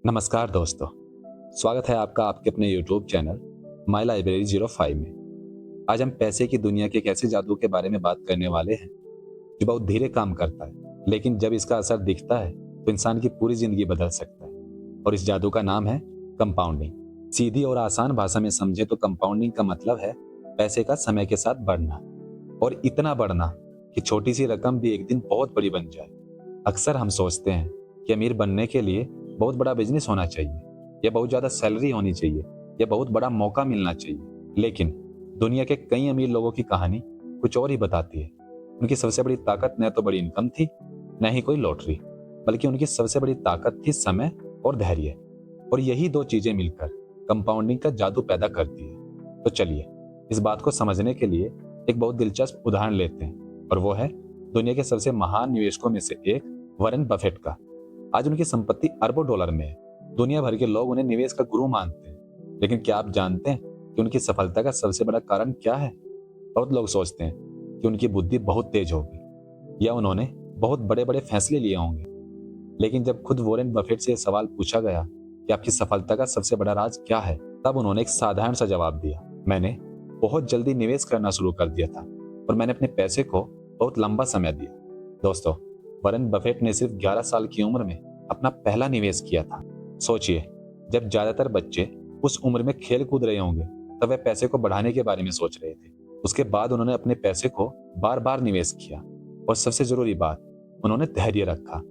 नमस्कार दोस्तों, स्वागत है आपका आपके अपने यूट्यूब चैनल माई लाइब्रेरी 05 में। आज हम पैसे की दुनिया के एक ऐसे जादू के बारे में बात करने वाले हैं जो बहुत धीरे काम करता है, लेकिन जब इसका असर दिखता है तो इंसान की पूरी जिंदगी बदल सकता है। और इस जादू का नाम है कंपाउंडिंग। सीधी और आसान भाषा में समझे तो कंपाउंडिंग का मतलब है पैसे का समय के साथ बढ़ना, और इतना बढ़ना कि छोटी सी रकम भी एक दिन बहुत बड़ी बन जाए। अक्सर हम सोचते हैं कि अमीर बनने के लिए बहुत बड़ा बिजनेस होना चाहिए, या बहुत ज्यादा सैलरी होनी चाहिए, या बहुत बड़ा मौका मिलना चाहिए। लेकिन दुनिया के कई अमीर लोगों की कहानी कुछ और ही बताती है। उनकी सबसे बड़ी ताकत न तो बड़ी इनकम थी, न ही कोई लॉटरी, बल्कि उनकी सबसे बड़ी ताकत थी समय और धैर्य। और यही दो चीजें मिलकर कंपाउंडिंग का जादू पैदा करती है। तो चलिए इस बात को समझने के लिए एक बहुत दिलचस्प उदाहरण लेते हैं, और वो है दुनिया के सबसे महान निवेशकों में से एक वॉरेन बफेट का। आज उनकी संपत्ति अरबों डॉलर में है। दुनिया भर के लोग उन्हें निवेश का गुरु मानते हैं। लेकिन क्या आप जानते हैं कि उनकी सफलता का सबसे बड़ा कारण क्या है? बहुत लोग सोचते हैं कि उनकी बुद्धि बहुत तेज होगी, या उन्होंने बहुत बड़े बड़े फैसले लिए होंगे। लेकिन जब खुद वॉरेन बफेट से यह सवाल पूछा गया कि आपकी सफलता का सबसे बड़ा राज क्या है, तब उन्होंने एक साधारण सा जवाब दिया: मैंने बहुत जल्दी निवेश करना शुरू कर दिया था, और मैंने अपने पैसे को बहुत लंबा समय दिया। दोस्तों, वॉरेन बफेट ने सिर्फ 11 साल की उम्र में अपना पहला निवेश किया था। सोचिए, जब ज्यादातर बच्चे उस उम्र में खेल कूद रहे होंगे, तब वे पैसे को बढ़ाने के बारे में सोच रहे थे। उसके बाद उन्होंने अपने पैसे को बार बार निवेश किया, और सबसे जरूरी बात, उन्होंने धैर्य रखा।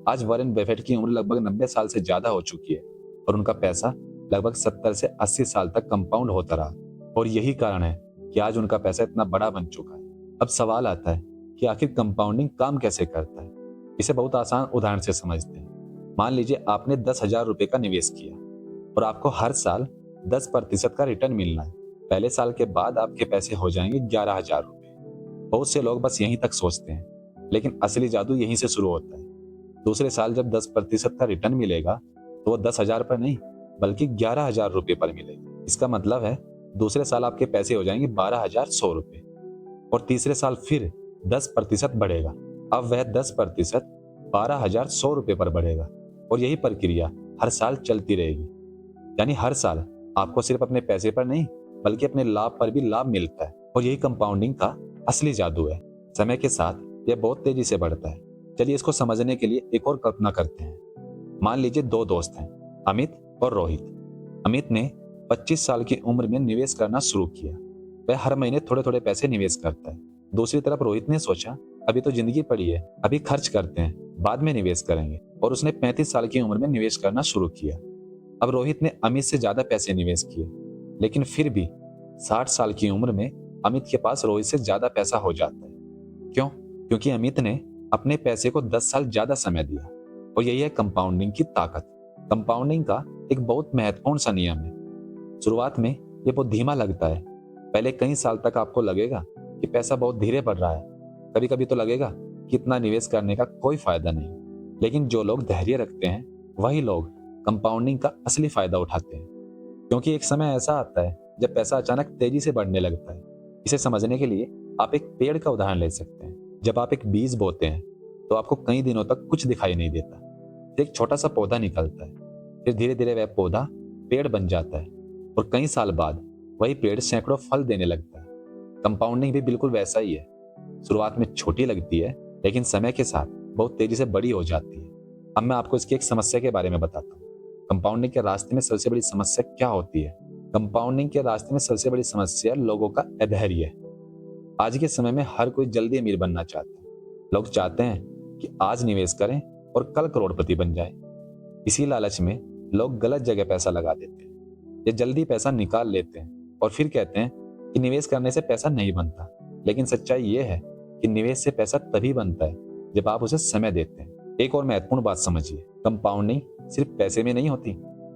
आज वॉरेन बफेट की उम्र लगभग 90 साल से ज्यादा हो चुकी है, और उनका पैसा लगभग 70 से 80 साल तक कंपाउंड होता रहा। और यही कारण है कि आज उनका पैसा इतना बड़ा बन चुका है। अब सवाल आता है कि आखिर कंपाउंडिंग काम कैसे करता है। इसे बहुत आसान उदाहरण से समझते हैं। मान लीजिए आपने 10,000 रुपए का निवेश किया, और आपको हर साल 10% का रिटर्न मिलना है। पहले साल के बाद आपके पैसे हो जाएंगे 11,000 रुपए। बहुत से लोग बस यहीं तक सोचते हैं, लेकिन असली जादू यहीं से शुरू होता है। दूसरे साल जब 10% का रिटर्न मिलेगा, तो वो 10,000 पर नहीं, बल्कि 11,000 रुपए पर मिलेगा। इसका मतलब है दूसरे साल आपके पैसे हो जाएंगे 12,100 रुपए। और तीसरे साल फिर 10% बढ़ेगा। अब वह 10% 12,100 रुपए पर बढ़ेगा। और यही प्रक्रिया हर साल चलती रहेगी। यानी हर साल आपको सिर्फ अपने पैसे पर नहीं, बल्कि अपने लाभ पर भी लाभ मिलता है। और यही कंपाउंडिंग का असली जादू है। समय के साथ यह बहुत तेजी से बढ़ता है। चलिए इसको समझने के लिए एक और कल्पना करते हैं। मान लीजिए दो दोस्त हैं, अमित और रोहित। अमित ने 25 साल की उम्र में निवेश करना शुरू किया। वह हर महीने थोड़े थोड़े पैसे निवेश करता है। दूसरी तरफ रोहित ने सोचा, अभी तो जिंदगी पड़ी है, अभी खर्च करते हैं, बाद में निवेश करेंगे। और उसने 35 साल की उम्र में निवेश करना शुरू किया। अब रोहित ने अमित से ज्यादा पैसे निवेश किए, लेकिन फिर भी 60 साल की उम्र में अमित के पास रोहित से ज्यादा पैसा हो जाता है। क्यों? क्योंकि अमित ने अपने पैसे को 10 साल ज्यादा समय दिया। और यही है कंपाउंडिंग की ताकत। कंपाउंडिंग का एक बहुत महत्वपूर्ण सा नियम है। शुरुआत में ये बहुत धीमा लगता है। पहले कई साल तक आपको लगेगा कि पैसा बहुत धीरे बढ़ रहा है। कभी कभी तो लगेगा कि इतना निवेश करने का कोई फायदा नहीं। लेकिन जो लोग धैर्य रखते हैं, वही लोग कंपाउंडिंग का असली फायदा उठाते हैं। क्योंकि एक समय ऐसा आता है जब पैसा अचानक तेजी से बढ़ने लगता है। इसे समझने के लिए आप एक पेड़ का उदाहरण ले सकते हैं। जब आप एक बीज बोते हैं, तो आपको कई दिनों तक कुछ दिखाई नहीं देता। फिर एक छोटा सा पौधा निकलता है। फिर धीरे धीरे वह पौधा पेड़ बन जाता है, और कई साल बाद वही पेड़ सैकड़ों फल देने लगता है। कंपाउंडिंग भी बिल्कुल वैसा ही है। शुरुआत में छोटी लगती है, लेकिन समय के साथ बहुत तेजी से बड़ी हो जाती है। अब मैं आपको इसकी एक समस्या के बारे में बताता हूँ। कंपाउंडिंग के रास्ते में सबसे बड़ी समस्या क्या होती है? कंपाउंडिंग के रास्ते में सबसे बड़ी समस्या लोगों का अधैर्य है। आज के समय में हर कोई जल्दी अमीर बनना चाहता है। लोग चाहते हैं कि आज निवेश करें और कल करोड़पति बन जाए। इसी लालच में लोग गलत जगह पैसा लगा देते हैं, या जल्दी पैसा निकाल लेते हैं, और फिर कहते हैं कि निवेश करने से पैसा नहीं बनता। लेकिन सच्चाई ये है कि निवेश से पैसा तभी बनता है जब आप उसे समय देते हैं। एक और महत्वपूर्ण बात समझिए, कंपाउंडिंग सिर्फ पैसे में नहीं होती,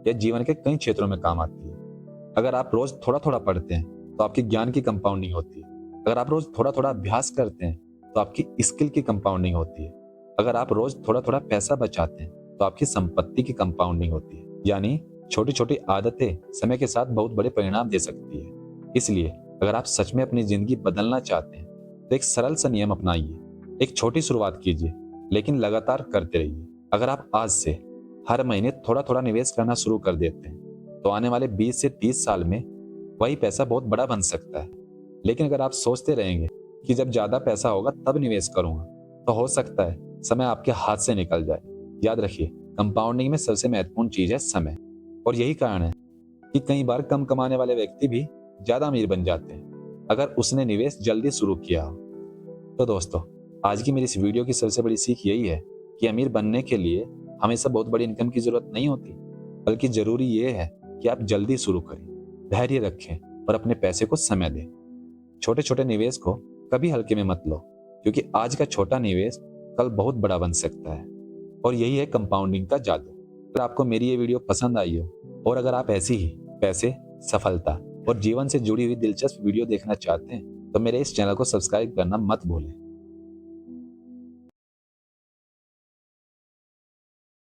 यह जीवन के कई क्षेत्रों में काम आती है। अगर आप रोज थोड़ा थोड़ा पढ़ते हैं, तो आपकी ज्ञान की कंपाउंडिंग होती है। अगर आप रोज थोड़ा थोड़ा अभ्यास करते हैं, तो आपकी स्किल की कंपाउंडिंग होती है। अगर आप रोज थोड़ा थोड़ा पैसा बचाते हैं, तो आपकी संपत्ति की कंपाउंडिंग होती है। यानी छोटी छोटी आदतें समय के साथ बहुत बड़े परिणाम दे सकती है। इसलिए अगर आप सच में अपनी जिंदगी बदलना चाहते हैं, तो एक सरल सा नियम अपनाइए। एक छोटी शुरुआत कीजिए, लेकिन लगातार करते रहिए। अगर आप आज से हर महीने थोड़ा थोड़ा निवेश करना शुरू कर देते हैं तो आने वाले 20 से 30 साल में वही पैसा बहुत बड़ा बन सकता है। लेकिन अगर आप सोचते रहेंगे कि जब ज़्यादा पैसा होगा तब निवेश करूंगा, तो हो सकता है समय आपके हाथ से निकल जाए। याद रखिए, कंपाउंडिंग में सबसे महत्वपूर्ण चीज़ है समय। और यही कारण है कि कई बार कम कमाने वाले व्यक्ति भी ज़्यादा अमीर बन जाते हैं, अगर उसने निवेश जल्दी शुरू किया हो। तो दोस्तों, आज की मेरी इस वीडियो की सबसे बड़ी सीख यही है कि अमीर बनने के लिए हमेशा बहुत बड़ी इनकम की ज़रूरत नहीं होती, बल्कि ज़रूरी ये है कि आप जल्दी शुरू करें, धैर्य रखें और अपने पैसे को समय दें। छोटे छोटे निवेश को कभी हल्के में मत लो, क्योंकि आज का छोटा निवेश कल बहुत बड़ा बन सकता है। और यही है कंपाउंडिंग का जादू। अगर आपको मेरी ये वीडियो पसंद आई हो और अगर आप ऐसी ही पैसे, सफलता और जीवन से जुड़ी हुई दिलचस्प वीडियो देखना चाहते हैं तो मेरे इस चैनल को सब्सक्राइब करना मत भूलें।